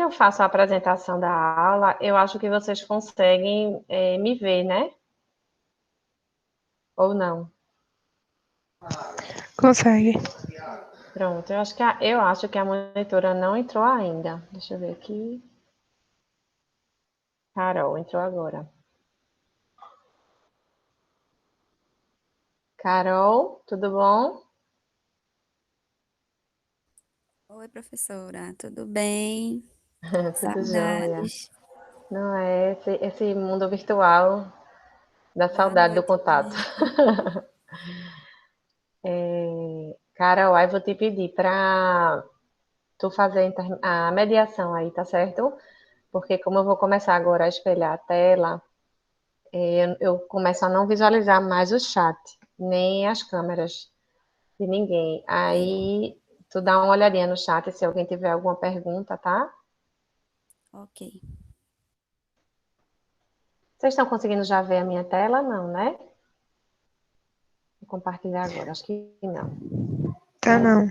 eu faço a apresentação da aula, eu acho que vocês conseguem me ver, né? Ou não? Consegue. Pronto, eu acho que a monitora não entrou ainda. Deixa eu ver aqui. Carol, entrou agora. Carol, tudo bom? Oi, professora, tudo bem? Tudo jóia. Saudades. Não é esse mundo virtual da Boa saudade do noite, contato. gente. Carol, aí vou te pedir para tu fazer a mediação aí, tá certo? Porque como eu vou começar agora a espelhar a tela, eu começo a não visualizar mais o chat, nem as câmeras de ninguém. Aí tu dá uma olhadinha no chat se alguém tiver alguma pergunta, tá? Ok. Vocês estão conseguindo já ver a minha tela? Não, né? Vou compartilhar agora, acho que não. Tá não.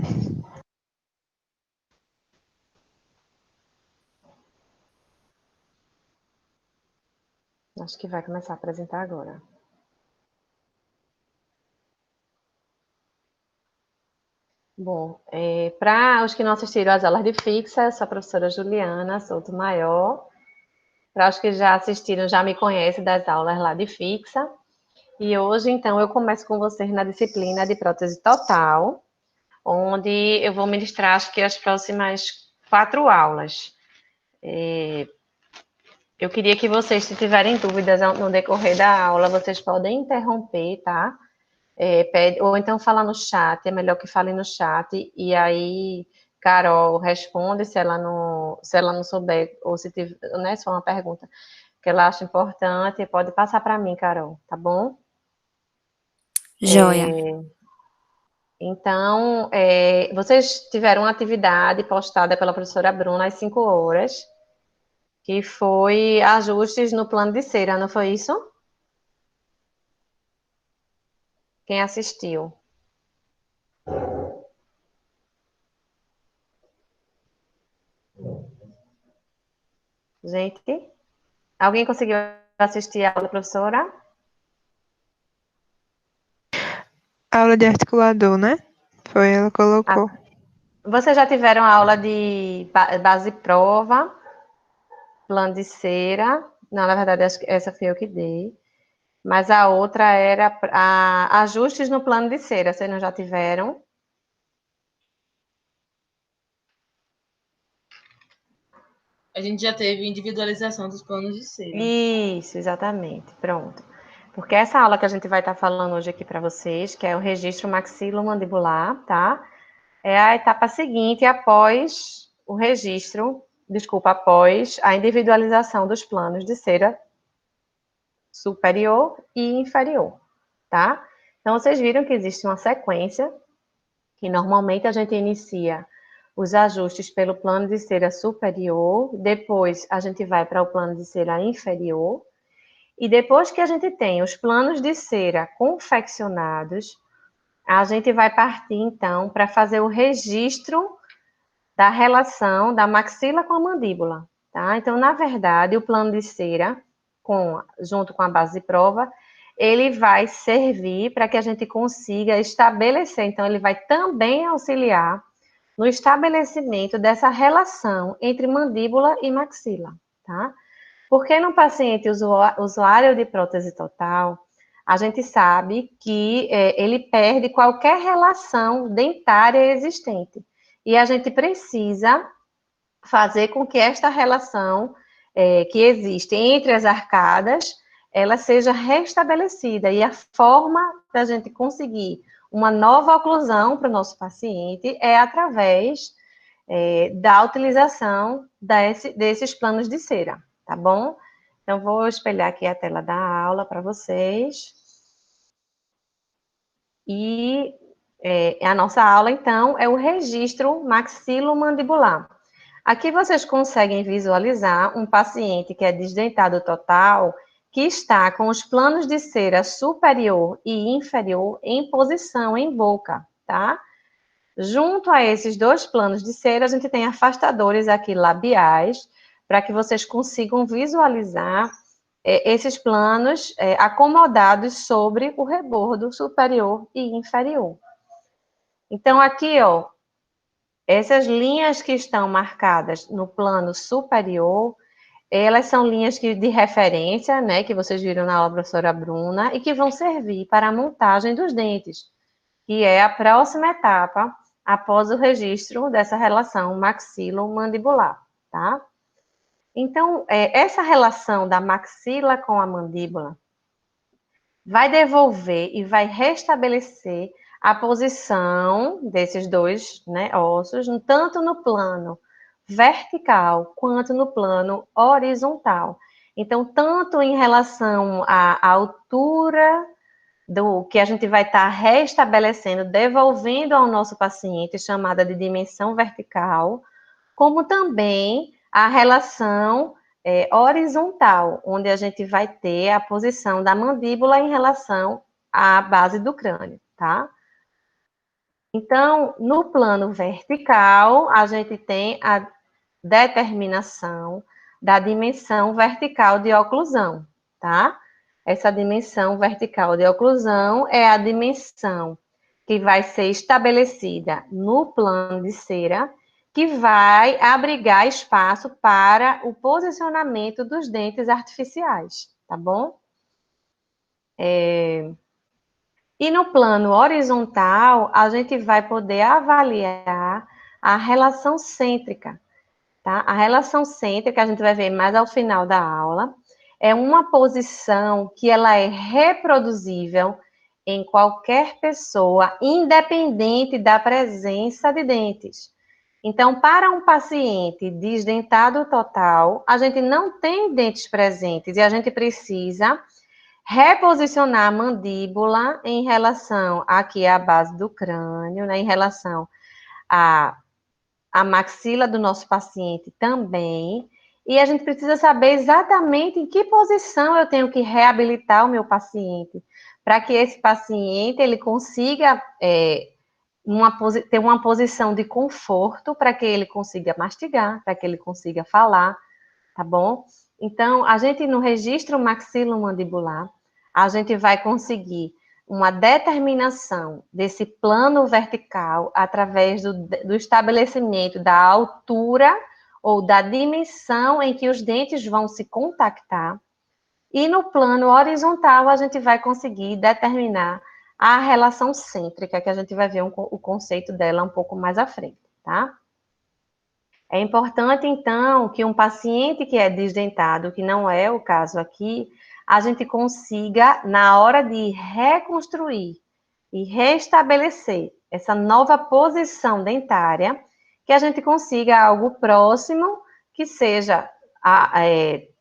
Acho que vai começar a apresentar agora. Bom, para os que não assistiram às aulas de fixa, eu sou a professora Juliana Souto Maior. Para os que já assistiram, já me conhecem das aulas lá de fixa. E hoje, então, eu começo com vocês na disciplina de prótese total, onde eu vou ministrar, acho que as próximas 4 aulas. Eu queria que vocês, se tiverem dúvidas no decorrer da aula, vocês podem interromper, tá? Ou então falar no chat, é melhor que falem no chat, e aí Carol responde se ela não souber, ou se tiver, né, se for uma pergunta que ela acha importante, pode passar para mim, Carol, tá bom? Joia. Então, vocês tiveram uma atividade postada pela professora Bruna às 5 horas, que foi ajustes no plano de cera, não foi isso? Quem assistiu? Gente, alguém conseguiu assistir a aula da professora? Aula de articulador, né? Foi, ela colocou. Vocês já tiveram aula de base prova, plano de cera? Não, na verdade, acho que essa foi eu que dei. Mas a outra era ajustes no plano de cera. Vocês não já tiveram? A gente já teve individualização dos planos de cera. Isso, exatamente. Pronto. Porque essa aula que a gente vai estar falando hoje aqui para vocês, que é o registro maxilomandibular, tá? É a etapa seguinte após o registro, após a individualização dos planos de cera superior e inferior, tá? Então, vocês viram que existe uma sequência, que normalmente a gente inicia os ajustes pelo plano de cera superior, depois a gente vai para o plano de cera inferior, e depois que a gente tem os planos de cera confeccionados, a gente vai partir, então, para fazer o registro da relação da maxila com a mandíbula, tá? Então, na verdade, o plano de cera, junto com a base de prova, ele vai servir para que a gente consiga estabelecer, então, ele vai também auxiliar no estabelecimento dessa relação entre mandíbula e maxila, tá? Porque no paciente usuário de prótese total, a gente sabe que ele perde qualquer relação dentária existente. E a gente precisa fazer com que esta relação que existe entre as arcadas, ela seja restabelecida. E a forma da gente conseguir uma nova oclusão para o nosso paciente é através da utilização desses planos de cera, tá bom? Então, vou espelhar aqui a tela da aula para vocês. E a nossa aula, então, é o registro maxilomandibular. Aqui vocês conseguem visualizar um paciente que é desdentado total, que está com os planos de cera superior e inferior em posição em boca, tá? Junto a esses dois planos de cera, a gente tem afastadores aqui labiais, para que vocês consigam visualizar esses planos acomodados sobre o rebordo superior e inferior. Então, aqui, ó, essas linhas que estão marcadas no plano superior, elas são linhas de referência, né, que vocês viram na aula da professora Bruna, e que vão servir para a montagem dos dentes, que é a próxima etapa após o registro dessa relação maxilo-mandibular, tá? Então, essa relação da maxila com a mandíbula vai devolver e vai restabelecer a posição desses dois, né, ossos, tanto no plano vertical quanto no plano horizontal. Então, tanto em relação à altura do que a gente vai estar restabelecendo, devolvendo ao nosso paciente, chamada de dimensão vertical, como também a relação horizontal, onde a gente vai ter a posição da mandíbula em relação à base do crânio, tá? Então, no plano vertical, a gente tem a determinação da dimensão vertical de oclusão, tá? Essa dimensão vertical de oclusão é a dimensão que vai ser estabelecida no plano de cera, que vai abrigar espaço para o posicionamento dos dentes artificiais, tá bom? E no plano horizontal, a gente vai poder avaliar a relação cêntrica, tá? A relação cêntrica, a gente vai ver mais ao final da aula, é uma posição que ela é reproduzível em qualquer pessoa, independente da presença de dentes. Então, para um paciente desdentado total, a gente não tem dentes presentes e a gente precisa reposicionar a mandíbula em relação aqui à base do crânio, né, em relação à maxila do nosso paciente também, e a gente precisa saber exatamente em que posição eu tenho que reabilitar o meu paciente, para que esse paciente ele consiga ter uma posição de conforto, para que ele consiga mastigar, para que ele consiga falar, tá bom? Então, a gente no registro maxilomandibular, a gente vai conseguir uma determinação desse plano vertical através do estabelecimento da altura ou da dimensão em que os dentes vão se contactar. E no plano horizontal, a gente vai conseguir determinar a relação cêntrica, que a gente vai ver o conceito dela um pouco mais à frente, tá? É importante, então, que um paciente que é desdentado, que não é o caso aqui, a gente consiga, na hora de reconstruir e restabelecer essa nova posição dentária, que a gente consiga algo próximo que seja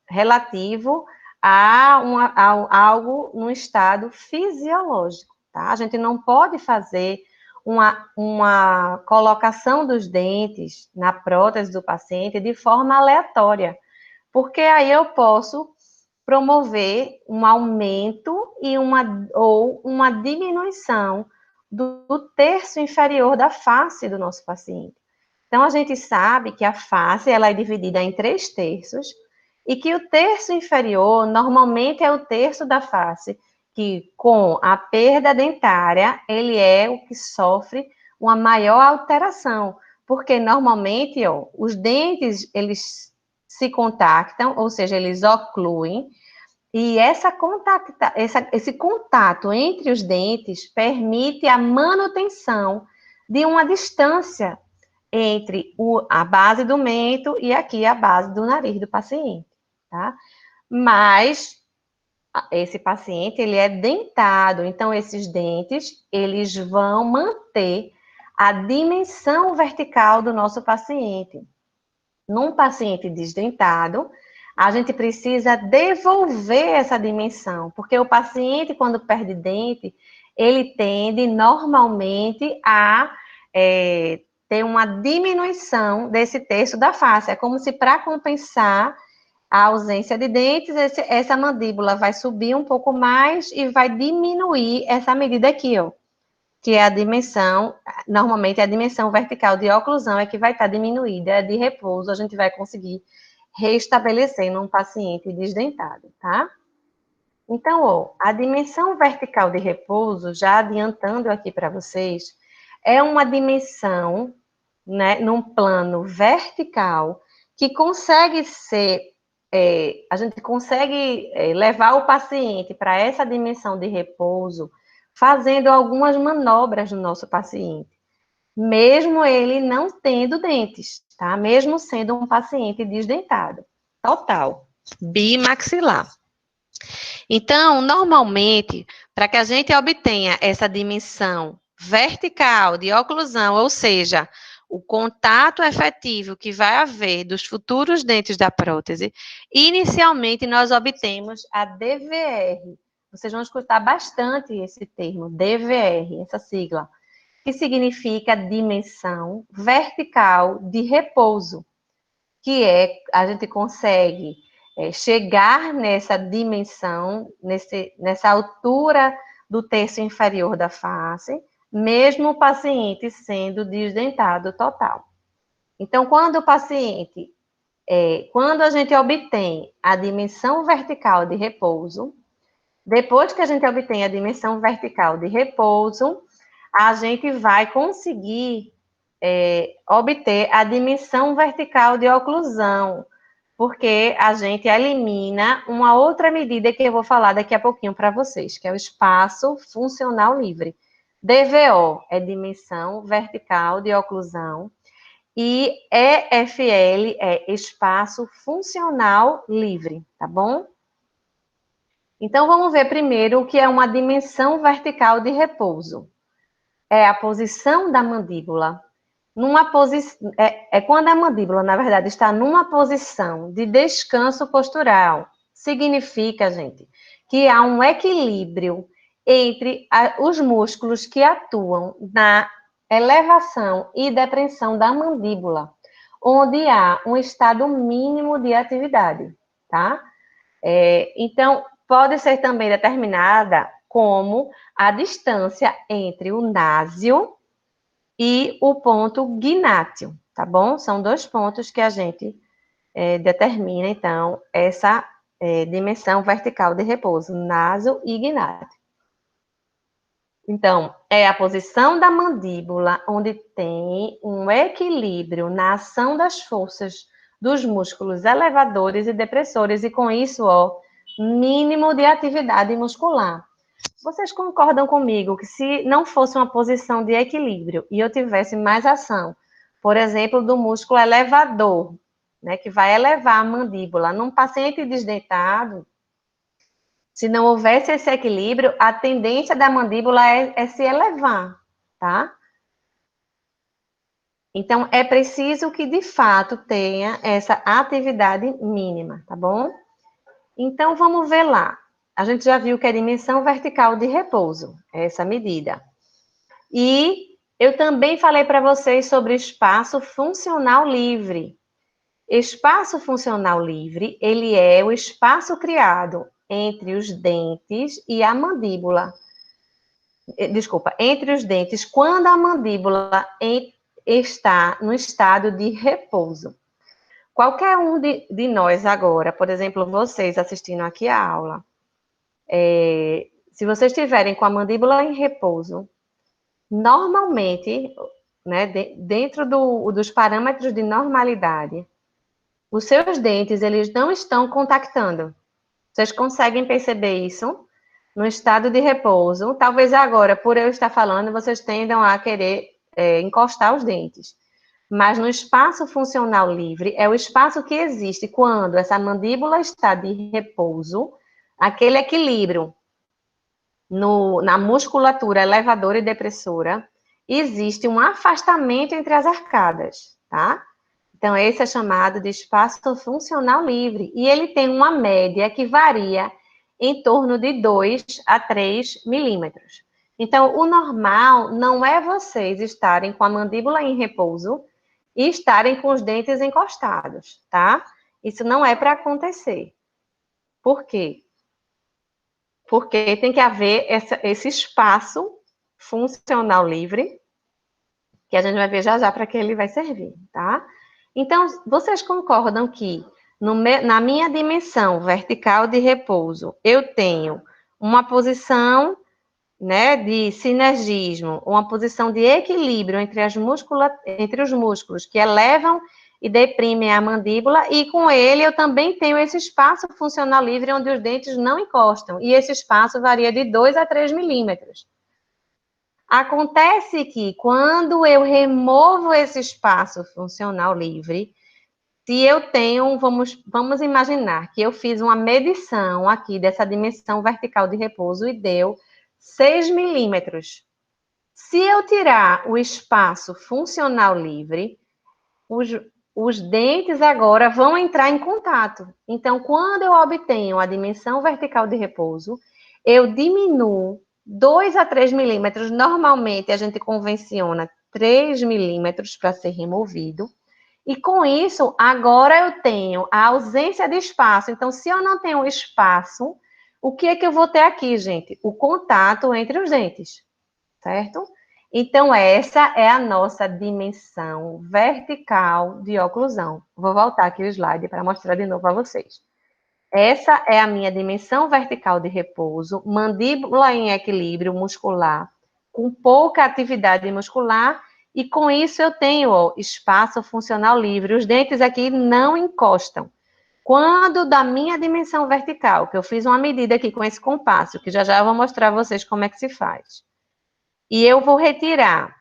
relativo a algo num estado fisiológico, tá? A gente não pode fazer uma colocação dos dentes na prótese do paciente de forma aleatória, porque aí eu posso promover um aumento ou uma diminuição do terço inferior da face do nosso paciente. Então, a gente sabe que a face ela é dividida em 3 terços, e que o terço inferior, normalmente, é o terço da face que, com a perda dentária, ele é o que sofre uma maior alteração, porque, normalmente, ó, os dentes, eles se contactam, ou seja, eles ocluem, e esse contato entre os dentes permite a manutenção de uma distância entre a base do mento e aqui a base do nariz do paciente, tá? Mas esse paciente, ele é dentado, então esses dentes, eles vão manter a dimensão vertical do nosso paciente. Num paciente desdentado, a gente precisa devolver essa dimensão, porque o paciente, quando perde dente, ele tende normalmente a ter uma diminuição desse terço da face. É como se, para compensar a ausência de dentes, essa mandíbula vai subir um pouco mais e vai diminuir essa medida aqui, ó. que é a dimensão, normalmente a dimensão vertical de oclusão é que vai estar diminuída, de repouso a gente vai conseguir restabelecer num paciente desdentado, tá? Então, ó, a dimensão vertical de repouso, já adiantando aqui para vocês, é uma dimensão, né, num plano vertical, que consegue ser, a gente consegue levar o paciente para essa dimensão de repouso, fazendo algumas manobras no nosso paciente, mesmo ele não tendo dentes, tá? Mesmo sendo um paciente desdentado, total, bimaxilar. Então, normalmente, para que a gente obtenha essa dimensão vertical de oclusão, ou seja, o contato efetivo que vai haver dos futuros dentes da prótese, inicialmente nós obtemos a DVR. Vocês vão escutar bastante esse termo, DVR, essa sigla, que significa dimensão vertical de repouso, que é, a gente consegue chegar nessa dimensão, nessa altura do terço inferior da face, mesmo o paciente sendo desdentado total. Então, quando a gente obtém a dimensão vertical de repouso, depois que a gente obtém a dimensão vertical de repouso, a gente vai conseguir obter a dimensão vertical de oclusão, porque a gente elimina uma outra medida que eu vou falar daqui a pouquinho para vocês, que é o espaço funcional livre. DVO é dimensão vertical de oclusão e EFL é espaço funcional livre, tá bom? Então, vamos ver primeiro o que é uma dimensão vertical de repouso. É a posição da mandíbula. Quando a mandíbula, na verdade, está numa posição de descanso postural. Significa, gente, que há um equilíbrio entre os músculos que atuam na elevação e depressão da mandíbula, onde há um estado mínimo de atividade, tá? Então, pode ser também determinada como a distância entre o násio e o ponto gnátio, tá bom? São dois pontos que a gente determina, então, essa dimensão vertical de repouso, násio e gnátio. Então, é a posição da mandíbula onde tem um equilíbrio na ação das forças dos músculos elevadores e depressores, e com isso, ó, mínimo de atividade muscular. Vocês concordam comigo que se não fosse uma posição de equilíbrio e eu tivesse mais ação, por exemplo, do músculo elevador, né, que vai elevar a mandíbula, num paciente desdentado, se não houvesse esse equilíbrio, a tendência da mandíbula é se elevar, tá? Então, é preciso que, de fato, tenha essa atividade mínima, tá bom? Então, vamos ver lá. A gente já viu que é a dimensão vertical de repouso, essa medida. E eu também falei para vocês sobre espaço funcional livre. Espaço funcional livre, ele é o espaço criado entre os dentes e a mandíbula. Desculpa, entre os dentes, quando a mandíbula está no estado de repouso. Qualquer um de nós agora, por exemplo, vocês assistindo aqui a aula, se vocês estiverem com a mandíbula em repouso, normalmente, né, dentro dos parâmetros de normalidade, os seus dentes, eles não estão contactando. Vocês conseguem perceber isso? No estado de repouso, talvez agora, por eu estar falando, vocês tendam a querer encostar os dentes. Mas no espaço funcional livre, é o espaço que existe quando essa mandíbula está de repouso, aquele equilíbrio na musculatura elevadora e depressora, existe um afastamento entre as arcadas, tá? Então, esse é chamado de espaço funcional livre. E ele tem uma média que varia em torno de 2 a 3 milímetros. Então, o normal não é vocês estarem com a mandíbula em repouso e estarem com os dentes encostados, tá? Isso não é para acontecer. Por quê? Porque tem que haver esse espaço funcional livre, que a gente vai ver já já para que ele vai servir, tá? Então, vocês concordam que na minha dimensão vertical de repouso, eu tenho uma posição, né, de sinergismo, uma posição de equilíbrio entre os músculos que elevam e deprimem a mandíbula, e com ele eu também tenho esse espaço funcional livre onde os dentes não encostam, e esse espaço varia de 2 a 3 milímetros. Acontece que quando eu removo esse espaço funcional livre, se eu tenho, vamos imaginar que eu fiz uma medição aqui dessa dimensão vertical de repouso e deu 6 milímetros. Se eu tirar o espaço funcional livre, os dentes agora vão entrar em contato. Então, quando eu obtenho a dimensão vertical de repouso, eu diminuo 2 a 3 milímetros. Normalmente, a gente convenciona 3 milímetros para ser removido. E com isso, agora eu tenho a ausência de espaço. Então, se eu não tenho espaço, o que é que eu vou ter aqui, gente? O contato entre os dentes, certo? Então, essa é a nossa dimensão vertical de oclusão. Vou voltar aqui o slide para mostrar de novo para vocês. Essa é a minha dimensão vertical de repouso, mandíbula em equilíbrio muscular, com pouca atividade muscular, e com isso eu tenho, ó, espaço funcional livre. Os dentes aqui não encostam. Quando da minha dimensão vertical, que eu fiz uma medida aqui com esse compasso, que já já eu vou mostrar a vocês como é que se faz, e eu vou retirar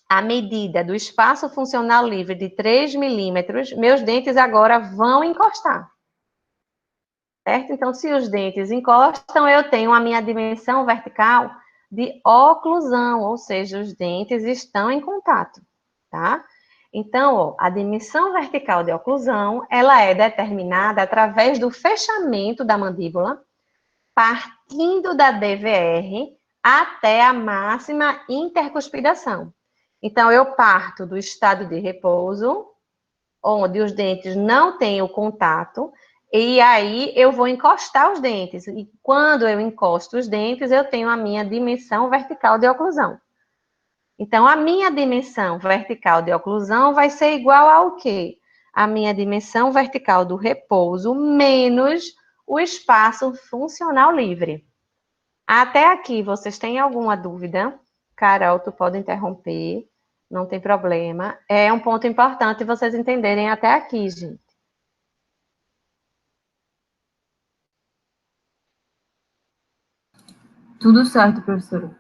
a medida do espaço funcional livre de 3 milímetros, meus dentes agora vão encostar. Certo? Então, se os dentes encostam, eu tenho a minha dimensão vertical de oclusão, ou seja, os dentes estão em contato, tá? Então, ó, a dimensão vertical de oclusão, ela é determinada através do fechamento da mandíbula, partindo da DVR até a máxima intercuspidação. Então, eu parto do estado de repouso, onde os dentes não têm o contato, e aí eu vou encostar os dentes. E quando eu encosto os dentes, eu tenho a minha dimensão vertical de oclusão. Então, a minha dimensão vertical de oclusão vai ser igual ao quê? A minha dimensão vertical do repouso menos o espaço funcional livre. Até aqui, vocês têm alguma dúvida? Carol, tu pode interromper, não tem problema. É um ponto importante vocês entenderem até aqui, gente. Tudo certo, professora.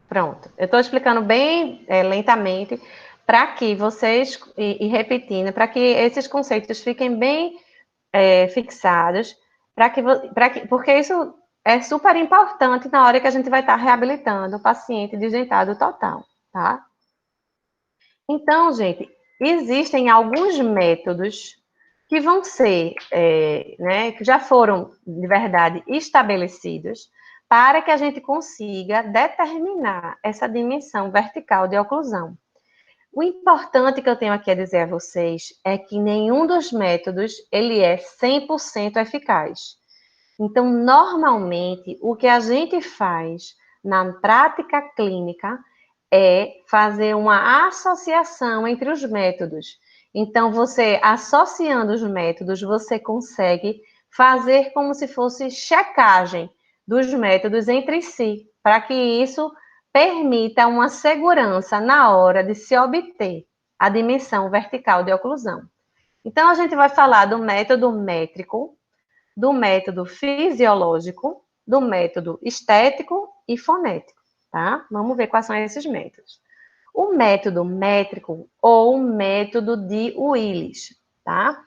Pronto. Eu estou explicando bem lentamente para que vocês, e repetindo, para que esses conceitos fiquem bem fixados, porque isso é super importante na hora que a gente vai estar reabilitando o paciente desdentado total, tá? Então, gente, existem alguns métodos que vão ser, né, que já foram, de verdade, estabelecidos para que a gente consiga determinar essa dimensão vertical de oclusão. O importante que eu tenho aqui a dizer a vocês é que nenhum dos métodos, ele é 100% eficaz. Então, normalmente, o que a gente faz na prática clínica é fazer uma associação entre os métodos. Então, você associando os métodos, você consegue fazer como se fosse checagem dos métodos entre si, para que isso permita uma segurança na hora de se obter a dimensão vertical de oclusão. Então, a gente vai falar do método métrico, do método fisiológico, do método estético e fonético, tá? Vamos ver quais são esses métodos. O método métrico ou o método de Willis, tá?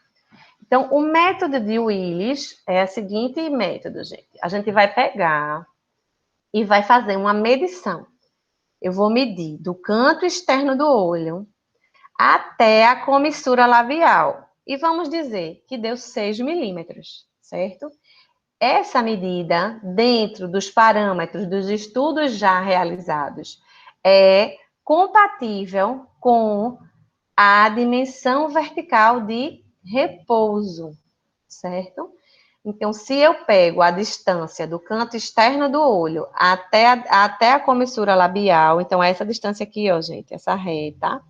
Então, o método de Willis é o seguinte método, gente. A gente vai pegar e vai fazer uma medição. Eu vou medir do canto externo do olho até a comissura labial. E vamos dizer que deu 6 milímetros, certo? Essa medida, dentro dos parâmetros dos estudos já realizados, é compatível com a dimensão vertical de repouso, certo? Então, se eu pego a distância do canto externo do olho até a comissura labial, então essa distância aqui, ó, gente, essa reta,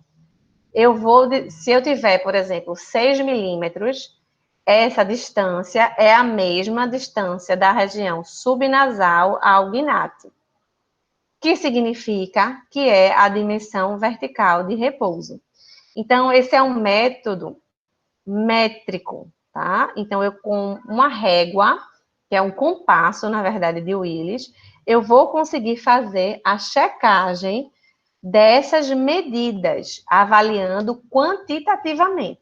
se eu tiver, por exemplo, 6 milímetros, essa distância é a mesma distância da região subnasal ao gnátio, que significa que é a dimensão vertical de repouso. Então, esse é um método métrico, tá? Então, eu com uma régua, que é um compasso, na verdade, de Willis, eu vou conseguir fazer a checagem dessas medidas, avaliando quantitativamente,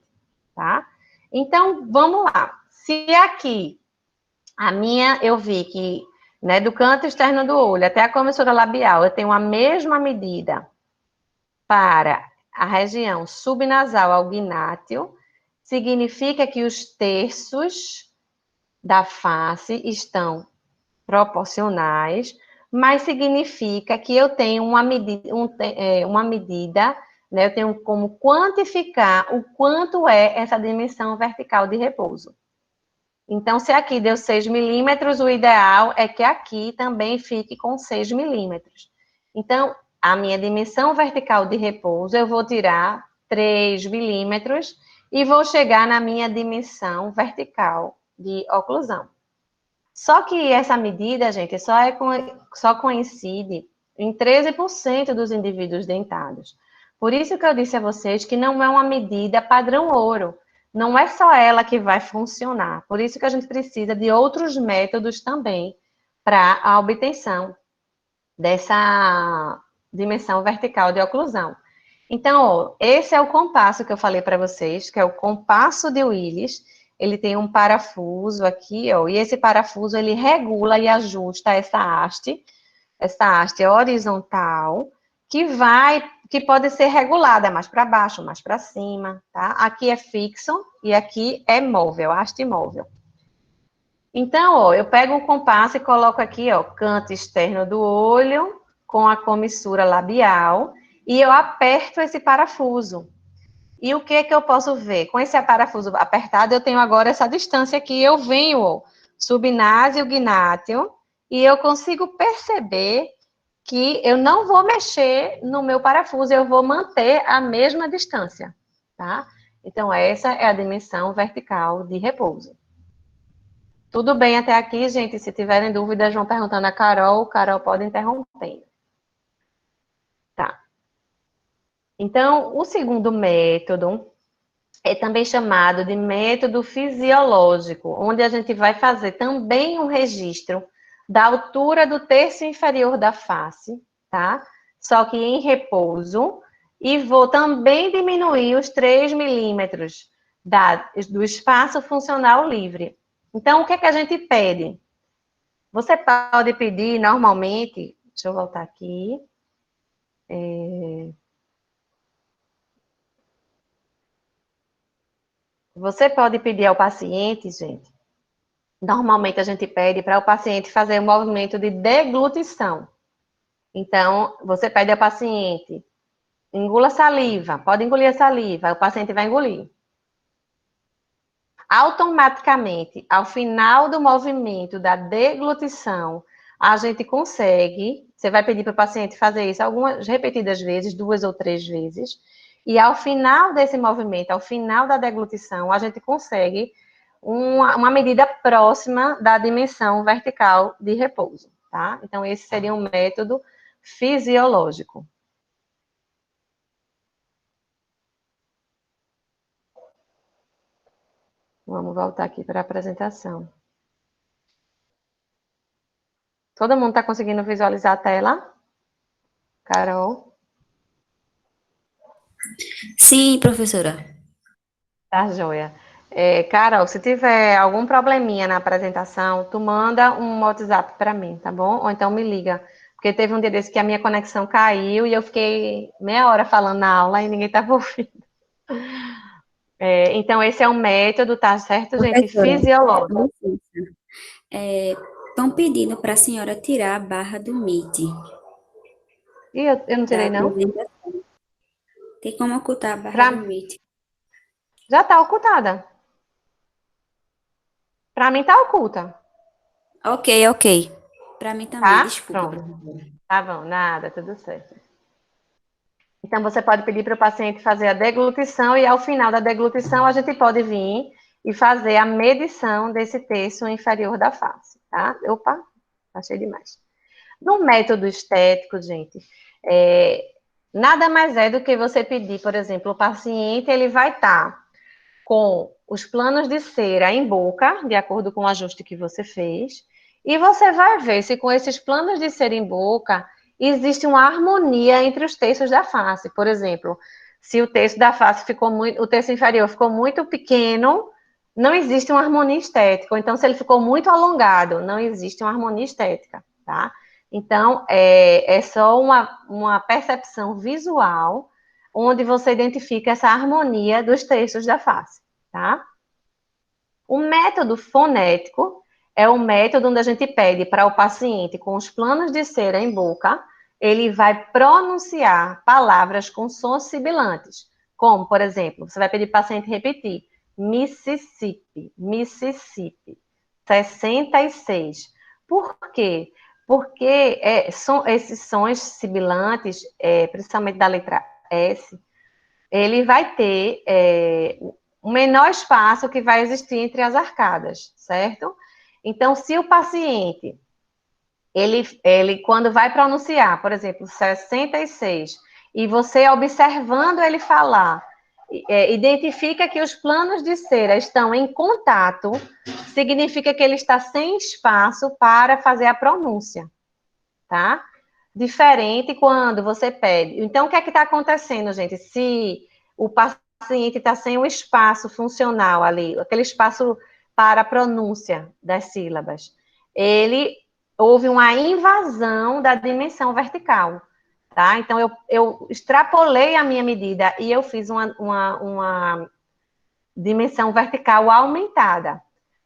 tá? Então, vamos lá. Se aqui eu vi que, né, do canto externo do olho até a comissura labial, eu tenho a mesma medida para a região subnasal ao gnátio, significa que os terços da face estão proporcionais, mas significa que eu tenho uma medida, né, eu tenho como quantificar o quanto é essa dimensão vertical de repouso. Então, se aqui deu 6 milímetros, o ideal é que aqui também fique com 6 milímetros. Então, a minha dimensão vertical de repouso, eu vou tirar 3 milímetros e vou chegar na minha dimensão vertical de oclusão. Só que essa medida, gente, só coincide em 13% dos indivíduos dentados. Por isso que eu disse a vocês que não é uma medida padrão ouro. Não é só ela que vai funcionar. Por isso que a gente precisa de outros métodos também para a obtenção dessa dimensão vertical de oclusão. Então, ó, esse é o compasso que eu falei para vocês, que é o compasso de Willis. Ele tem um parafuso aqui, ó, e esse parafuso ele regula e ajusta essa haste horizontal, que pode ser regulada mais para baixo, mais para cima, tá? Aqui é fixo e aqui é móvel, haste móvel. Então, ó, eu pego o compasso e coloco aqui, ó, canto externo do olho com a comissura labial e eu aperto esse parafuso. E o que eu posso ver? Com esse parafuso apertado, eu tenho agora essa distância aqui, eu venho, ó, subnásio, gnátio, e eu consigo perceber que eu não vou mexer no meu parafuso, eu vou manter a mesma distância, tá? Então, essa é a dimensão vertical de repouso. Tudo bem até aqui, gente? Se tiverem dúvidas, vão perguntando a Carol. Carol pode interromper. Tá. Então, o segundo método é também chamado de método fisiológico, onde a gente vai fazer também um registro da altura do terço inferior da face, tá? Só que em repouso, e vou também diminuir os 3 milímetros do espaço funcional livre. Então, o que é que a gente pede? Você pode pedir, normalmente, deixa eu voltar aqui. Você pode pedir ao paciente, gente, normalmente a gente pede para o paciente fazer um movimento de deglutição. Então, você pede ao paciente, engula saliva, pode engolir a saliva, o paciente vai engolir. Automaticamente, ao final do movimento da deglutição, a gente consegue, você vai pedir para o paciente fazer isso algumas repetidas vezes, 2 ou 3 vezes, e ao final desse movimento, ao final da deglutição, a gente consegue uma medida próxima da dimensão vertical de repouso, tá? Então, esse seria um método fisiológico. Vamos voltar aqui para a apresentação. Todo mundo está conseguindo visualizar a tela? Carol? Sim, professora. Tá, joia. Carol, se tiver algum probleminha na apresentação, tu manda um WhatsApp para mim, tá bom? Ou então me liga. Porque teve um dia desse que a minha conexão caiu e eu fiquei meia hora falando na aula e ninguém estava ouvindo. Então, esse é um método, tá certo, gente? Professora, Fisiológico. estão pedindo para a senhora tirar a barra do Meet. E eu não tirei, não? Tem como ocultar a barra do Meet? Já está ocultada. Para mim tá oculta, Ok. Para mim também, tá? desculpa, Pronto. professora. Tá bom, nada, tudo certo. Então, você pode pedir para o paciente fazer a deglutição e, ao final da deglutição, a gente pode vir e fazer a medição desse terço inferior da face, tá? Opa, achei demais. No método estético, gente, nada mais é do que você pedir, por exemplo, o paciente, ele vai estar com os planos de cera em boca, de acordo com o ajuste que você fez, e você vai ver se com esses planos de cera em boca existe uma harmonia entre os terços da face. Por exemplo, se o terço da face ficou muito, o terço inferior ficou muito pequeno, não existe uma harmonia estética. Ou então, se ele ficou muito alongado, não existe uma harmonia estética, tá? Então, é só uma percepção visual onde você identifica essa harmonia dos terços da face, tá? O método fonético é o método onde a gente pede para o paciente, com os planos de cera em boca, ele vai pronunciar palavras com sons sibilantes, como, por exemplo, você vai pedir para o paciente repetir Mississippi, Mississippi, 66. Por quê? Porque esses sons sibilantes, principalmente da letra S, ele vai ter o menor espaço que vai existir entre as arcadas, certo? Então, se o paciente, ele quando vai pronunciar, por exemplo, 66, e você observando ele falar, identifica que os planos de cera estão em contato, significa que ele está sem espaço para fazer a pronúncia, tá? Diferente quando você pede. Então, o que é que está acontecendo, gente? Se o paciente está sem um espaço funcional ali, aquele espaço para a pronúncia das sílabas, houve uma invasão da dimensão vertical, tá? Então, eu extrapolei a minha medida e eu fiz uma dimensão vertical aumentada.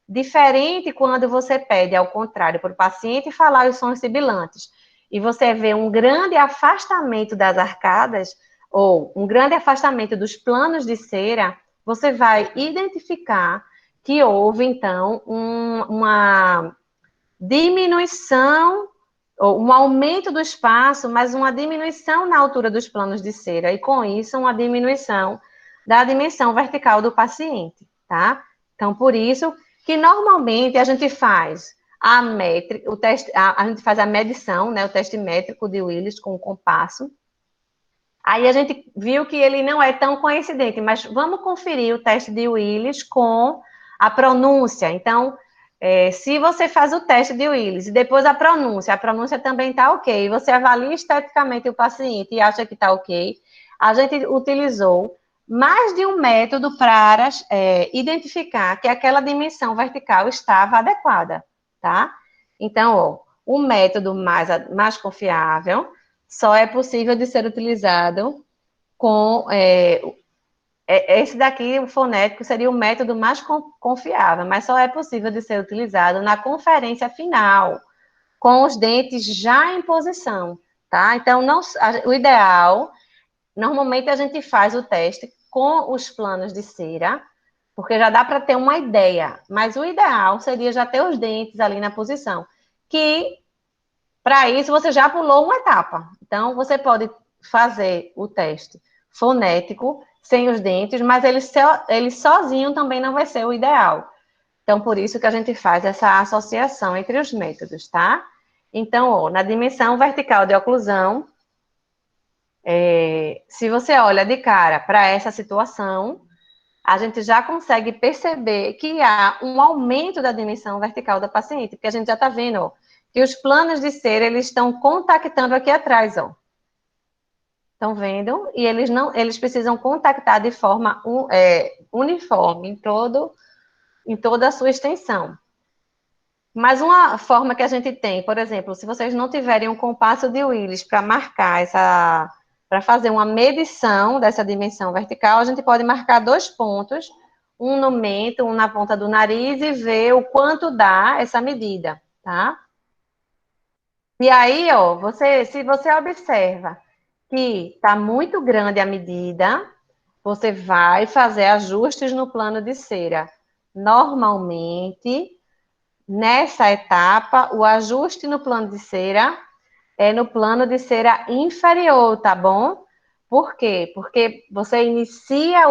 Diferente quando você pede, ao contrário, para o paciente falar os sons sibilantes, e você vê um grande afastamento das arcadas, ou um grande afastamento dos planos de cera, você vai identificar que houve, então, uma diminuição, ou um aumento do espaço, mas uma diminuição na altura dos planos de cera, e com isso, uma diminuição da dimensão vertical do paciente, tá? Então, por isso que normalmente a gente faz o teste, a gente faz a medição, né, o teste métrico de Willis com o compasso. Aí a gente viu que ele não é tão coincidente, mas vamos conferir o teste de Willis com a pronúncia. Então, se você faz o teste de Willis e depois a pronúncia também está ok, você avalia esteticamente o paciente e acha que está ok, a gente utilizou mais de um método para identificar que aquela dimensão vertical estava adequada, tá? Então, ó, o método mais confiável só é possível de ser utilizado com esse daqui, o fonético, seria o método mais confiável, mas só é possível de ser utilizado na conferência final, com os dentes já em posição, tá? Então, o ideal, normalmente a gente faz o teste com os planos de cera, porque já dá para ter uma ideia, mas o ideal seria já ter os dentes ali na posição, que, para isso, você já pulou uma etapa. Então, você pode fazer o teste fonético, sem os dentes, mas ele sozinho também não vai ser o ideal. Então, por isso que a gente faz essa associação entre os métodos, tá? Então, ó, na dimensão vertical de oclusão, se você olha de cara para essa situação, a gente já consegue perceber que há um aumento da dimensão vertical da paciente, porque a gente já está vendo, ó, que os planos de cera, eles estão contactando aqui atrás, ó. Estão vendo? E eles precisam contactar de forma uniforme em toda a sua extensão. Mas uma forma que a gente tem, por exemplo, se vocês não tiverem um compasso de Willis para marcar para fazer uma medição dessa dimensão vertical, a gente pode marcar 2 pontos, um no mento, um na ponta do nariz, e ver o quanto dá essa medida, tá? E aí, ó, se você observa que está muito grande a medida, você vai fazer ajustes no plano de cera. Normalmente, Nessa etapa, o ajuste no plano de cera é no plano de cera inferior, tá bom? Por quê? Porque você inicia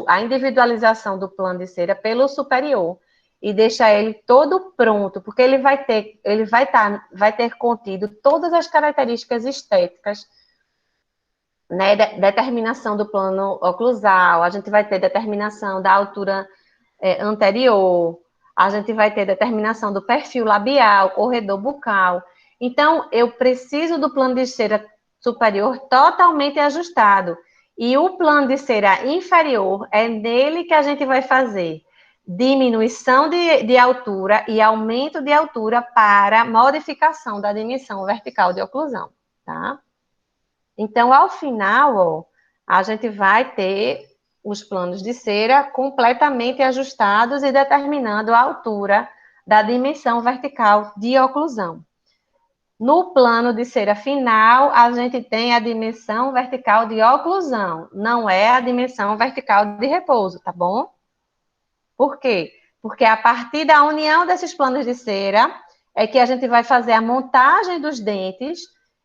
a individualização do plano de cera pelo superior e deixa ele todo pronto, porque ele vai ter contido todas as características estéticas, né? Determinação do plano oclusal, a gente vai ter determinação da altura anterior, a gente vai ter determinação do perfil labial, corredor bucal. Então, eu preciso do plano de cera superior totalmente ajustado. E o plano de cera inferior é nele que a gente vai fazer diminuição de altura e aumento de altura para modificação da dimensão vertical de oclusão, tá? Então, ao final, ó, a gente vai ter os planos de cera completamente ajustados e determinando a altura da dimensão vertical de oclusão. No plano de cera final, a gente tem a dimensão vertical de oclusão, não é a dimensão vertical de repouso, tá bom? Por quê? Porque a partir da união desses planos de cera é que a gente vai fazer a montagem dos dentes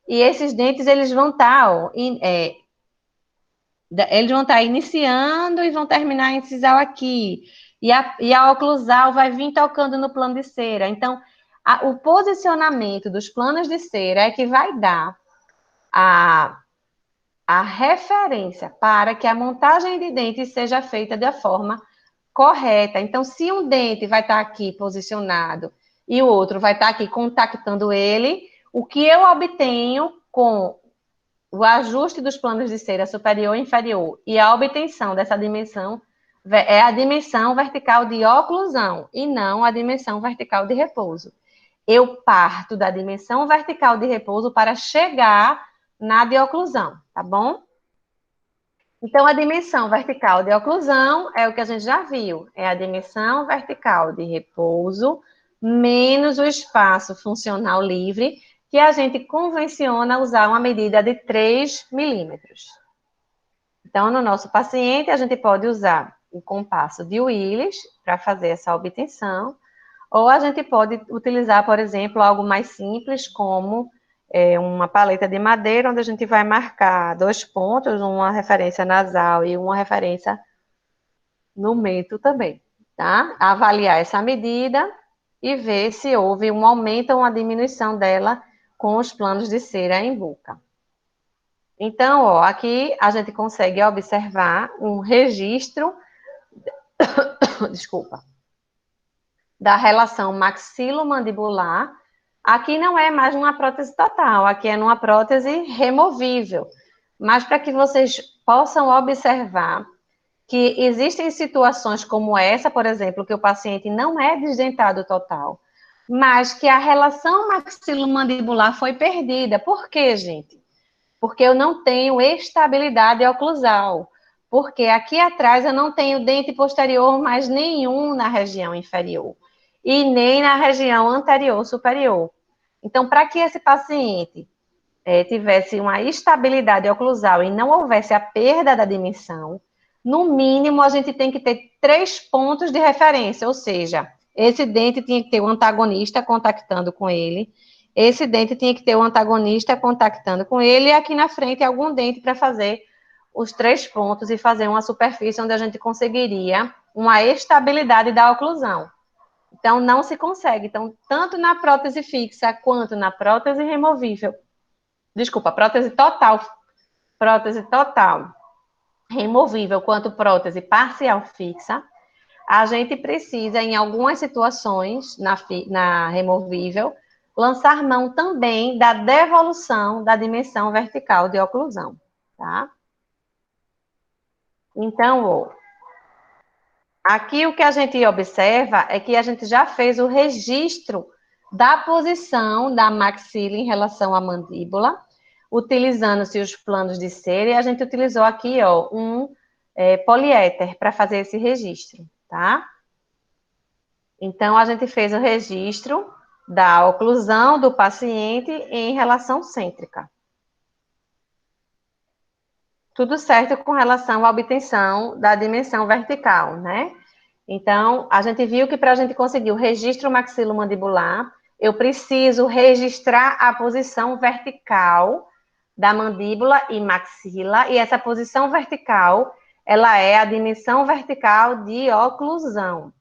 e esses dentes eles vão estar iniciando e vão terminar a incisal aqui. E a oclusal vai vir tocando no plano de cera. Então, o posicionamento dos planos de cera é que vai dar a referência para que a montagem de dentes seja feita da forma correta. Então, se um dente vai estar aqui posicionado e o outro vai estar aqui contactando ele, o que eu obtenho com o ajuste dos planos de cera superior e inferior e a obtenção dessa dimensão é a dimensão vertical de oclusão e não a dimensão vertical de repouso. Eu parto da dimensão vertical de repouso para chegar na de oclusão, tá bom? Então, a dimensão vertical de oclusão é o que a gente já viu, é a dimensão vertical de repouso menos o espaço funcional livre, que a gente convenciona usar uma medida de 3 milímetros. Então, no nosso paciente, a gente pode usar o compasso de Willis para fazer essa obtenção, ou a gente pode utilizar, por exemplo, algo mais simples, como uma paleta de madeira, onde a gente vai marcar 2 pontos, uma referência nasal e uma referência no mento também, tá? Avaliar essa medida e ver se houve um aumento ou uma diminuição dela com os planos de cera em boca. Então, ó, aqui a gente consegue observar um registro, desculpa, da relação maxilomandibular. Aqui não é mais uma prótese total, aqui é numa prótese removível. Mas para que vocês possam observar que existem situações como essa, por exemplo, que o paciente não é desdentado total, mas que a relação maxilomandibular foi perdida. Por quê, gente? Porque eu não tenho estabilidade oclusal. Porque aqui atrás eu não tenho dente posterior mais nenhum na região inferior. E nem na região anterior superior. Então, para que esse paciente tivesse uma estabilidade oclusal e não houvesse a perda da dimensão, no mínimo a gente tem que ter 3 pontos de referência, ou seja, esse dente tinha que ter um antagonista contactando com ele, esse dente tinha que ter um antagonista contactando com ele, e aqui na frente algum dente para fazer os 3 pontos e fazer uma superfície onde a gente conseguiria uma estabilidade da oclusão. Então, não se consegue. Então, tanto na prótese fixa quanto na prótese removível, prótese total removível, quanto prótese parcial fixa, a gente precisa, em algumas situações, na removível, lançar mão também da devolução da dimensão vertical de oclusão, tá? Então, ó, aqui o que a gente observa é que a gente já fez o registro da posição da maxila em relação à mandíbula, utilizando-se os planos de cera, e a gente utilizou aqui, ó, um poliéter para fazer esse registro, tá? Então, a gente fez o registro da oclusão do paciente em relação cêntrica. Tudo certo com relação à obtenção da dimensão vertical, né? Então, a gente viu que para a gente conseguir o registro maxilomandibular, eu preciso registrar a posição vertical da mandíbula e maxila, e essa posição vertical, ela é a dimensão vertical de oclusão.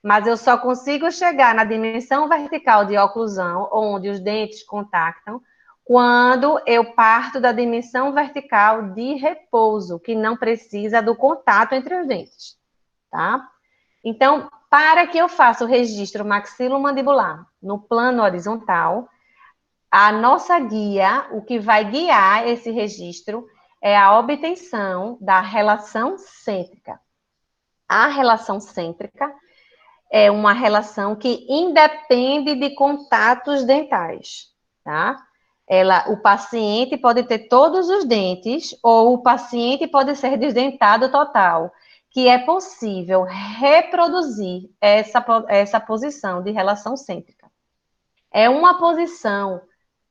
Mas eu só consigo chegar na dimensão vertical de oclusão, onde os dentes contactam, quando eu parto da dimensão vertical de repouso, que não precisa do contato entre os dentes, tá? Então, para que eu faça o registro maxilomandibular no plano horizontal, a nossa guia, o que vai guiar esse registro, é a obtenção da relação cêntrica. A relação cêntrica é uma relação que independe de contatos dentais, tá? O paciente pode ter todos os dentes ou o paciente pode ser desdentado total, que é possível reproduzir essa posição de relação cêntrica. É uma posição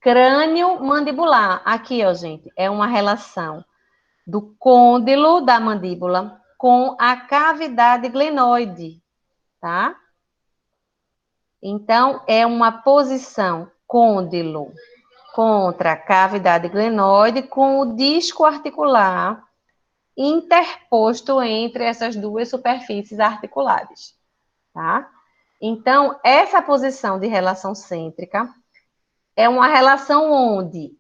crânio-mandibular. Aqui, ó, gente, é uma relação do côndilo da mandíbula com a cavidade glenoide, tá? Então, é uma posição côndilo contra a cavidade glenoide com o disco articular interposto entre essas duas superfícies articulares, tá? Então, essa posição de relação cêntrica é uma relação onde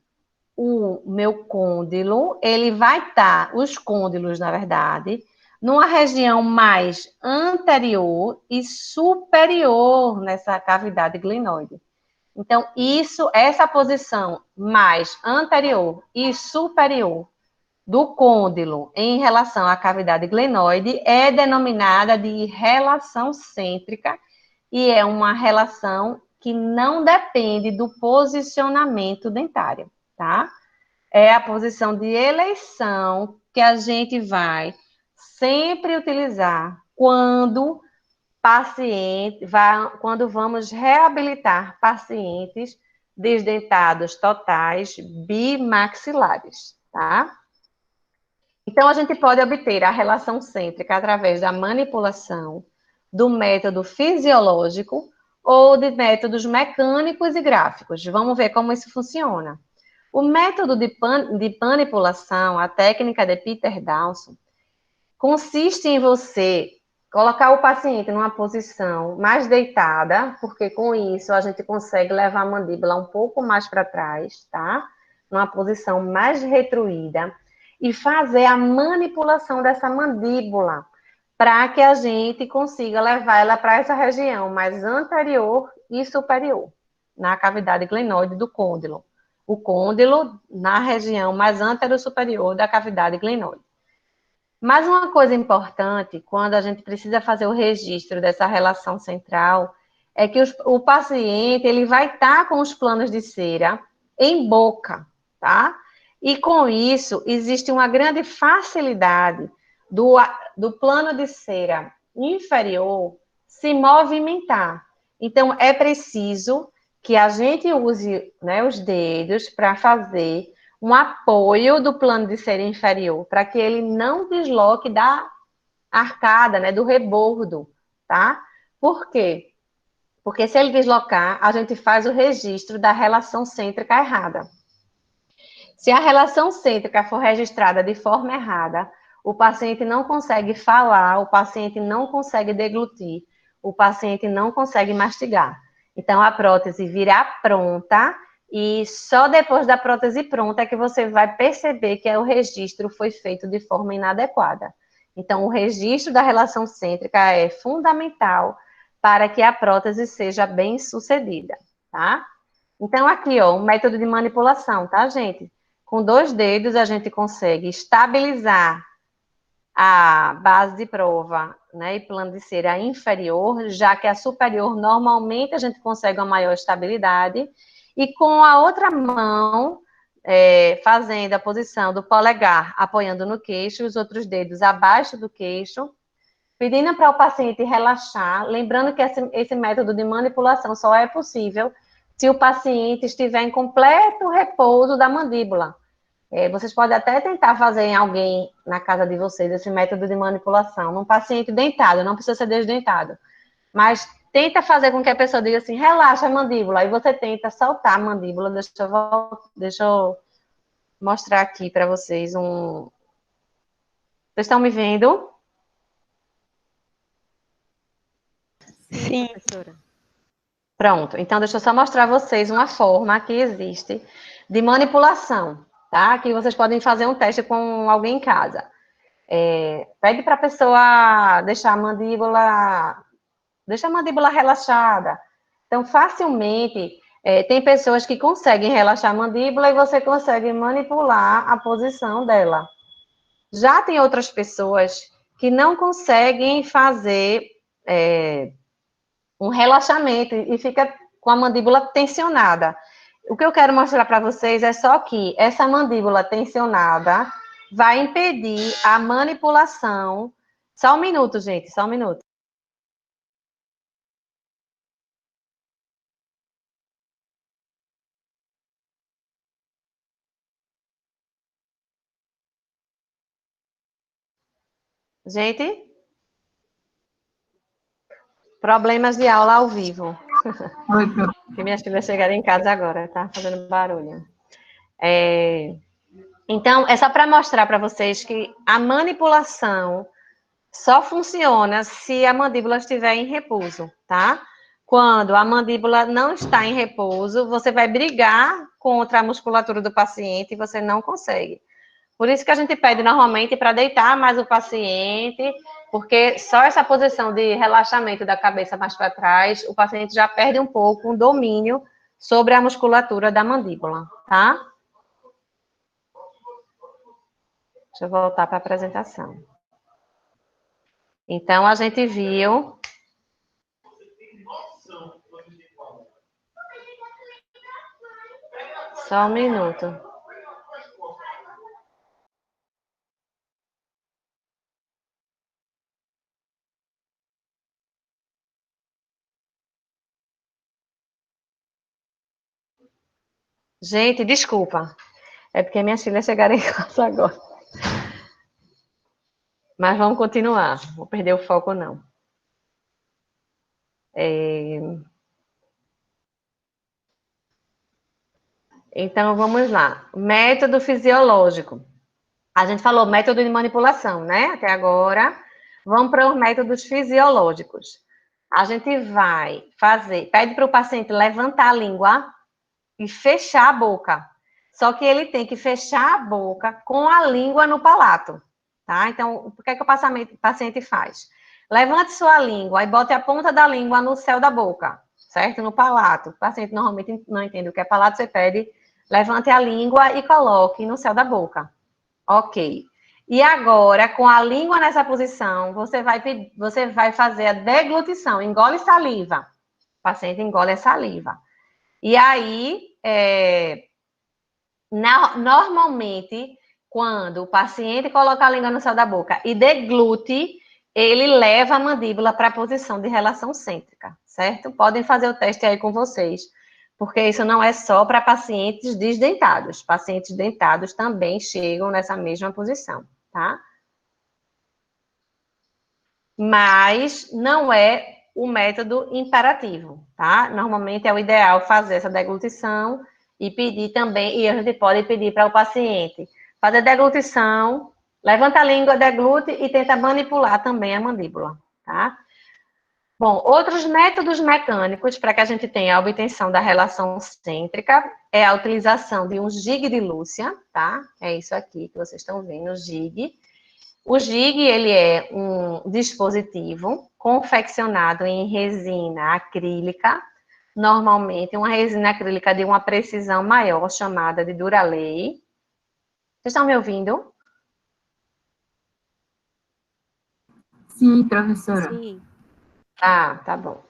o meu côndilo, ele vai estar, os côndilos, na verdade, numa região mais anterior e superior nessa cavidade glenoide. Então, essa posição mais anterior e superior do côndilo em relação à cavidade glenoide é denominada de relação cêntrica e é uma relação que não depende do posicionamento dentário, tá? É a posição de eleição que a gente vai sempre utilizar quando quando vamos reabilitar pacientes desdentados totais bimaxilares, tá? Então, a gente pode obter a relação cêntrica através da manipulação, do método fisiológico ou de métodos mecânicos e gráficos. Vamos ver como isso funciona. O método de manipulação, a técnica de Peter Dawson, consiste em você colocar o paciente numa posição mais deitada, porque com isso a gente consegue levar a mandíbula um pouco mais para trás, tá? Numa posição mais retruída, e fazer a manipulação dessa mandíbula, para que a gente consiga levar ela para essa região mais anterior e superior, na cavidade glenoide do côndilo. O côndilo na região mais anterior-superior da cavidade glenoide. Mas uma coisa importante, quando a gente precisa fazer o registro dessa relação central, é que o paciente ele vai estar com os planos de cera em boca, tá? E com isso, existe uma grande facilidade do plano de cera inferior se movimentar. Então, é preciso que a gente use, né, os dedos para fazer um apoio do plano de cera inferior, para que ele não desloque da arcada, né, do rebordo, tá? Por quê? Porque se ele deslocar, a gente faz o registro da relação cêntrica errada. Se a relação cêntrica for registrada de forma errada, o paciente não consegue falar, o paciente não consegue deglutir, o paciente não consegue mastigar. Então, a prótese virá pronta e só depois da prótese pronta é que você vai perceber que o registro foi feito de forma inadequada. Então, o registro da relação cêntrica é fundamental para que a prótese seja bem sucedida, tá? Então, aqui, ó, o método de manipulação, tá, gente? Com 2 dedos, a gente consegue estabilizar a base de prova, né, e plano de cera inferior, já que a superior, normalmente, a gente consegue uma maior estabilidade. E com a outra mão, fazendo a posição do polegar apoiando no queixo, os outros dedos abaixo do queixo, pedindo para o paciente relaxar, lembrando que esse método de manipulação só é possível se o paciente estiver em completo repouso da mandíbula. Vocês podem até tentar fazer em alguém na casa de vocês esse método de manipulação, num paciente dentado, não precisa ser desdentado. Mas tenta fazer com que a pessoa diga assim, relaxa a mandíbula, e você tenta soltar a mandíbula. Deixa eu mostrar aqui para vocês um... Vocês estão me vendo? Sim. Professora. Pronto, então deixa eu só mostrar a vocês uma forma que existe de manipulação, tá? Que vocês podem fazer um teste com alguém em casa. Pede para a pessoa deixar a mandíbula relaxada. Então, facilmente, tem pessoas que conseguem relaxar a mandíbula e você consegue manipular a posição dela. Já tem outras pessoas que não conseguem fazer um relaxamento e fica com a mandíbula tensionada. O que eu quero mostrar para vocês é só que essa mandíbula tensionada vai impedir a manipulação. Só um minuto, gente, só um minuto. Gente, problemas de aula ao vivo. Que minhas filhas chegaram em casa agora, tá fazendo barulho. Então, é só para mostrar para vocês que a manipulação só funciona se a mandíbula estiver em repouso, tá? Quando a mandíbula não está em repouso, você vai brigar contra a musculatura do paciente e você não consegue. Por isso que a gente pede normalmente para deitar mais o paciente, porque só essa posição de relaxamento da cabeça mais para trás, o paciente já perde um pouco o domínio sobre a musculatura da mandíbula, tá? Deixa eu voltar para a apresentação. Então, a gente viu... Só um minuto. Gente, desculpa. É porque minhas filhas chegaram em casa agora. Mas vamos continuar. Vou perder o foco, não. Então, vamos lá. Método fisiológico. A gente falou método de manipulação, né? Até agora. Vamos para os métodos fisiológicos. A gente vai fazer... Pede para o paciente levantar a língua e fechar a boca. Só que ele tem que fechar a boca com a língua no palato, tá? Então, o que é que o paciente faz? Levante sua língua e bote a ponta da língua no céu da boca, certo? No palato. O paciente normalmente não entende o que é palato, você pede, levante a língua e coloque no céu da boca. Ok. E agora, com a língua nessa posição, você vai fazer a deglutição, engole saliva. O paciente engole a saliva. E aí, normalmente, quando o paciente coloca a língua no céu da boca e deglute, ele leva a mandíbula para a posição de relação cêntrica, certo? Podem fazer o teste aí com vocês, porque isso não é só para pacientes desdentados. Pacientes dentados também chegam nessa mesma posição, tá? Mas não é o método imperativo, tá? Normalmente é o ideal fazer essa deglutição e pedir também, e a gente pode pedir para o paciente fazer deglutição, levanta a língua, deglute e tenta manipular também a mandíbula, tá? Bom, outros métodos mecânicos para que a gente tenha a obtenção da relação cêntrica é a utilização de um gig de Lúcia, tá? É isso aqui que vocês estão vendo, o gig. O gig, ele é um dispositivo confeccionado em resina acrílica, normalmente uma resina acrílica de uma precisão maior, chamada de Duralay. Vocês estão me ouvindo? Sim, professora. Sim. Tá bom.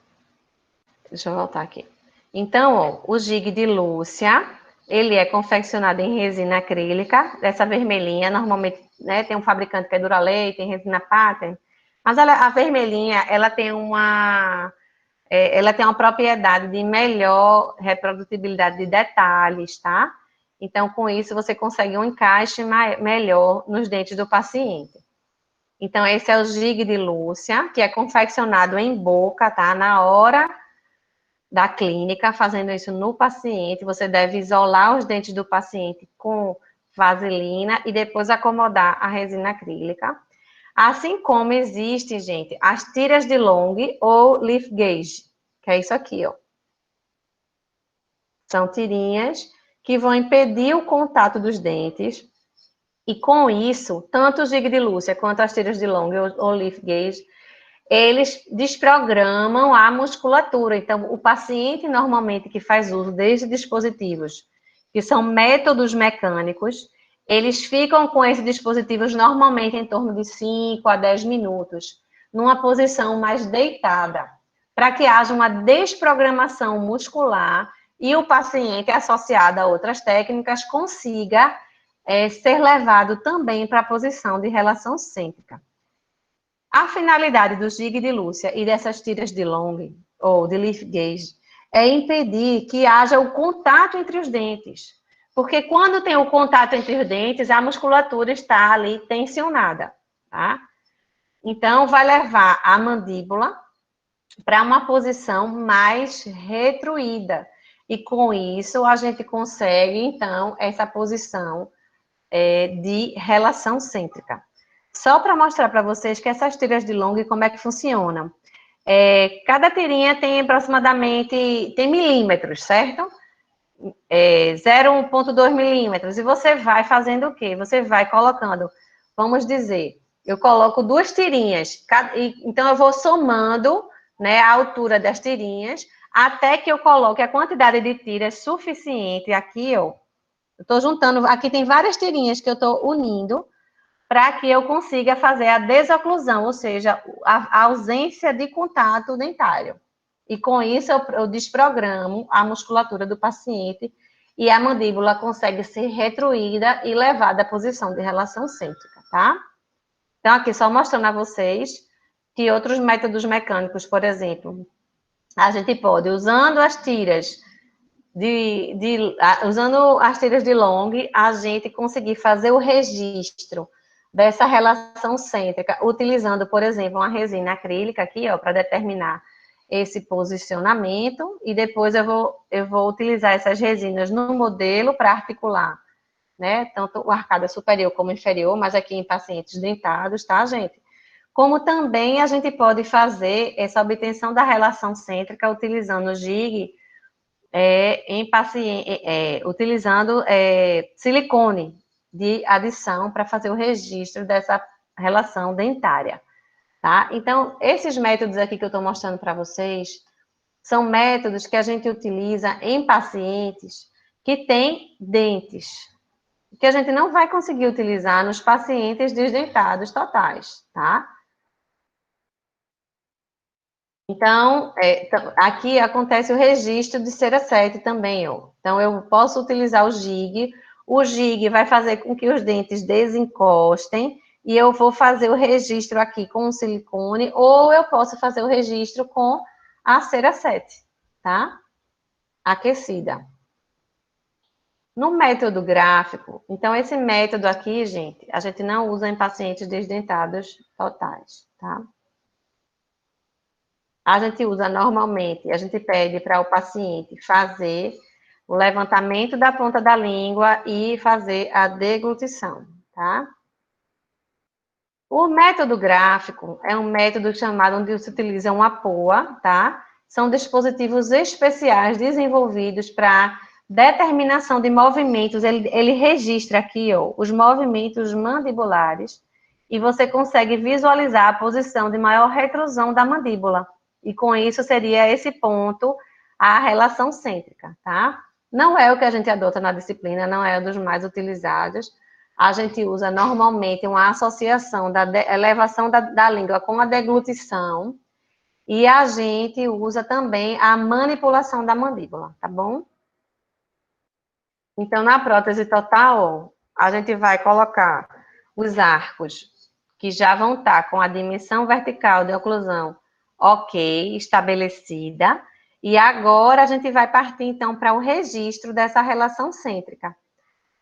Deixa eu voltar aqui. Então, ó, o gig de Lúcia, ele é confeccionado em resina acrílica, dessa vermelhinha, normalmente, né, tem um fabricante que é Duralay, tem resina Pattern, mas a vermelhinha, ela tem uma propriedade de melhor reprodutibilidade de detalhes, tá? Então, com isso, você consegue um encaixe melhor nos dentes do paciente. Então, esse é o gig de Lúcia, que é confeccionado em boca, tá? Na hora da clínica, fazendo isso no paciente, você deve isolar os dentes do paciente com vaselina e depois acomodar a resina acrílica. Assim como existem, gente, as tiras de long ou lift gauge, que é isso aqui, ó. São tirinhas que vão impedir o contato dos dentes e com isso, tanto o gig de Lúcia quanto as tiras de long ou lift gauge, eles desprogramam a musculatura. Então, o paciente normalmente que faz uso desses dispositivos, que são métodos mecânicos, eles ficam com esses dispositivos normalmente em torno de 5 a 10 minutos, numa posição mais deitada, para que haja uma desprogramação muscular e o paciente, associado a outras técnicas, consiga ser levado também para a posição de relação cêntrica. A finalidade do gig de Lúcia e dessas tiras de long ou de lift gauge é impedir que haja o contato entre os dentes. Porque quando tem o contato entre os dentes, a musculatura está ali tensionada, tá? Então, vai levar a mandíbula para uma posição mais retruída. E com isso, a gente consegue, então, essa posição de relação cêntrica. Só para mostrar para vocês que essas tiras de long, como é que funcionam. Cada tirinha tem aproximadamente, tem milímetros, certo? 0,2 milímetros. E você vai fazendo o quê? Você vai colocando, vamos dizer, eu coloco 2 tirinhas, então eu vou somando, né, a altura das tirinhas, até que eu coloque a quantidade de tiras suficiente aqui, ó. Eu estou juntando, aqui tem várias tirinhas que eu estou unindo, para que eu consiga fazer a desoclusão, ou seja, a ausência de contato dentário. E com isso eu desprogramo a musculatura do paciente e a mandíbula consegue ser retruída e levada à posição de relação cêntrica, tá? Então, aqui só mostrando a vocês que outros métodos mecânicos, por exemplo, a gente pode, usando as tiras usando as tiras de long, a gente conseguir fazer o registro dessa relação cêntrica, utilizando, por exemplo, uma resina acrílica aqui, ó, para determinar esse posicionamento, e depois eu vou utilizar essas resinas no modelo para articular, né, tanto o arcada superior como inferior, mas aqui em pacientes dentados, tá, gente? Como também a gente pode fazer essa obtenção da relação cêntrica utilizando o gig, utilizando silicone de adição para fazer o registro dessa relação dentária, tá? Então, esses métodos aqui que eu estou mostrando para vocês são métodos que a gente utiliza em pacientes que têm dentes, que a gente não vai conseguir utilizar nos pacientes desdentados totais, tá? Então, aqui acontece o registro de cera 7 também, ó. Então, eu posso utilizar o gig vai fazer com que os dentes desencostem, e eu vou fazer o registro aqui com o silicone, ou eu posso fazer o registro com a cera 7, tá? Aquecida. No método gráfico, então esse método aqui, gente, a gente não usa em pacientes desdentados totais, tá? A gente usa normalmente, a gente pede para o paciente fazer o levantamento da ponta da língua e fazer a deglutição, tá? O método gráfico é um método chamado onde se utiliza uma POA, tá? São dispositivos especiais desenvolvidos para determinação de movimentos. Ele registra aqui, ó, os movimentos mandibulares e você consegue visualizar a posição de maior retrusão da mandíbula. E com isso seria esse ponto a relação cêntrica, tá? Não é o que a gente adota na disciplina, não é um dos mais utilizados. A gente usa normalmente uma associação da elevação da língua com a deglutição e a gente usa também a manipulação da mandíbula, tá bom? Então, na prótese total, a gente vai colocar os arcos que já vão estar com a dimensão vertical de oclusão ok, estabelecida, e agora a gente vai partir, então, para o registro dessa relação cêntrica.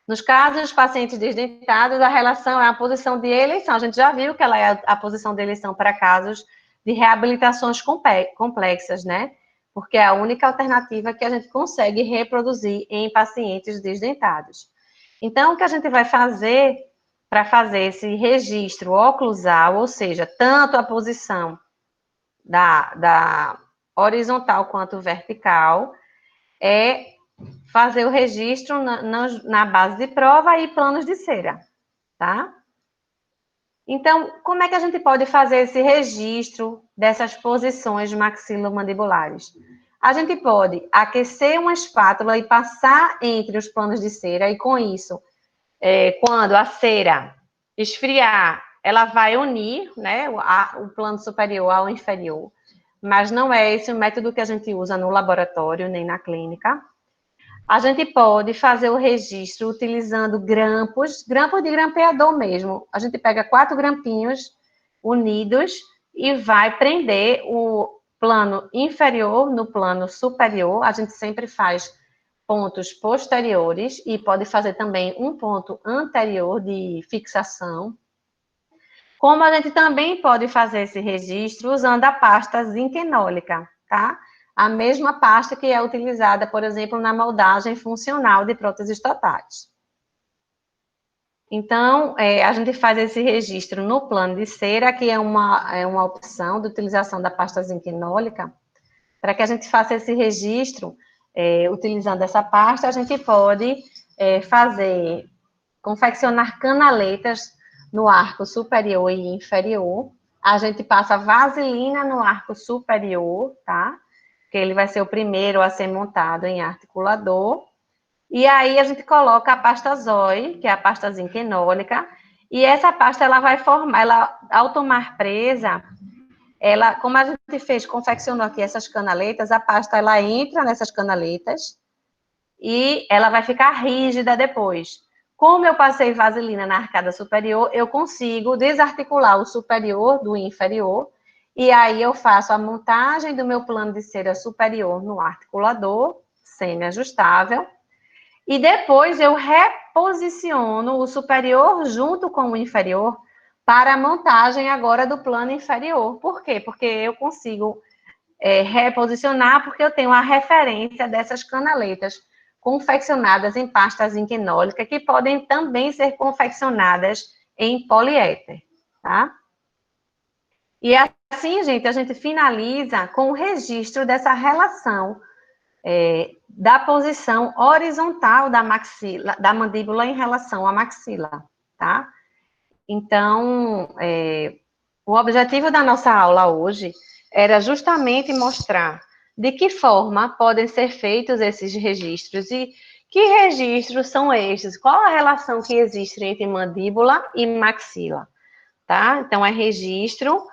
Nos casos dos pacientes desdentados, a relação é a posição de eleição. A gente já viu que ela é a posição de eleição para casos de reabilitações complexas, né? Porque é a única alternativa que a gente consegue reproduzir em pacientes desdentados. Então, o que a gente vai fazer para fazer esse registro oclusal, ou seja, tanto a posição da horizontal quanto vertical, é fazer o registro na base de prova e planos de cera, tá? Então, como é que a gente pode fazer esse registro dessas posições maxilomandibulares? A gente pode aquecer uma espátula e passar entre os planos de cera, e com isso, quando a cera esfriar, ela vai unir, né, o plano superior ao inferior, mas não é esse o método que a gente usa no laboratório, nem na clínica. A gente pode fazer o registro utilizando grampos de grampeador mesmo. A gente pega 4 grampinhos unidos e vai prender o plano inferior no plano superior. A gente sempre faz pontos posteriores e pode fazer também um ponto anterior de fixação. Como a gente também pode fazer esse registro usando a pasta zinquenólica, tá? A mesma pasta que é utilizada, por exemplo, na moldagem funcional de próteses totais. Então, a gente faz esse registro no plano de cera, que é uma opção de utilização da pasta zinquenólica. Para que a gente faça esse registro, utilizando essa pasta, a gente pode confeccionar canaletas no arco superior e inferior. A gente passa vaselina no arco superior, tá? Que ele vai ser o primeiro a ser montado em articulador. E aí a gente coloca a pasta Zoe, que é a pasta zinquenólica, e essa pasta ela vai formar, ela ao tomar presa, ela, como a gente confeccionou aqui essas canaletas, a pasta ela entra nessas canaletas e ela vai ficar rígida depois. Como eu passei vaselina na arcada superior, eu consigo desarticular o superior do inferior, e aí eu faço a montagem do meu plano de cera superior no articulador, semi-ajustável, e depois eu reposiciono o superior junto com o inferior para a montagem agora do plano inferior. Por quê? Porque eu consigo reposicionar, porque eu tenho a referência dessas canaletas confeccionadas em pasta zinquenólica, que podem também ser confeccionadas em poliéter, tá? E assim, gente, a gente finaliza com o registro dessa relação da posição horizontal da maxila, da mandíbula em relação à maxila, tá? Então, o objetivo da nossa aula hoje era justamente mostrar de que forma podem ser feitos esses registros e que registros são estes, qual a relação que existe entre mandíbula e maxila, tá? Então, é registro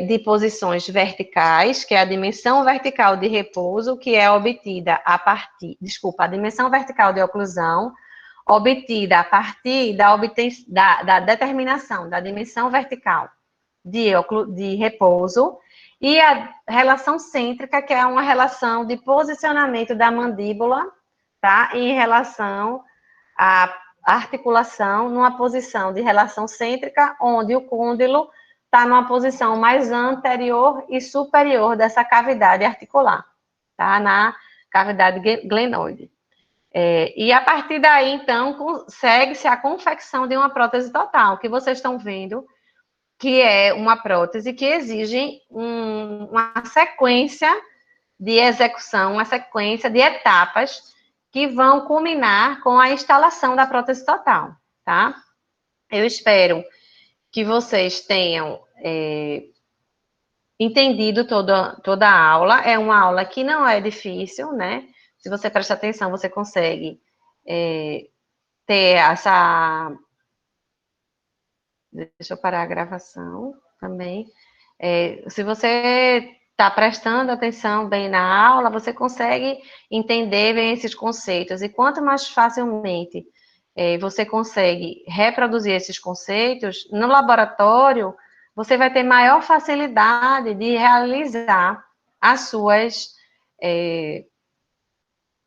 de posições verticais, que é a dimensão vertical de repouso, que é obtida a partir, a dimensão vertical de oclusão, obtida a partir da determinação da dimensão vertical de repouso, e a relação cêntrica, que é uma relação de posicionamento da mandíbula, tá? Em relação à articulação, numa posição de relação cêntrica, onde o côndilo está numa posição mais anterior e superior dessa cavidade articular, tá? Na cavidade glenoide. E a partir daí, então, segue-se a confecção de uma prótese total, que vocês estão vendo, que é uma prótese que exige uma sequência de execução, uma sequência de etapas que vão culminar com a instalação da prótese total, tá? Eu espero que vocês tenham entendido toda a aula. É uma aula que não é difícil, né? Se você prestar atenção, você consegue ter essa... Deixa eu parar a gravação também. Se você está prestando atenção bem na aula, você consegue entender bem esses conceitos. E quanto mais facilmente você consegue reproduzir esses conceitos, no laboratório, você vai ter maior facilidade de realizar as suas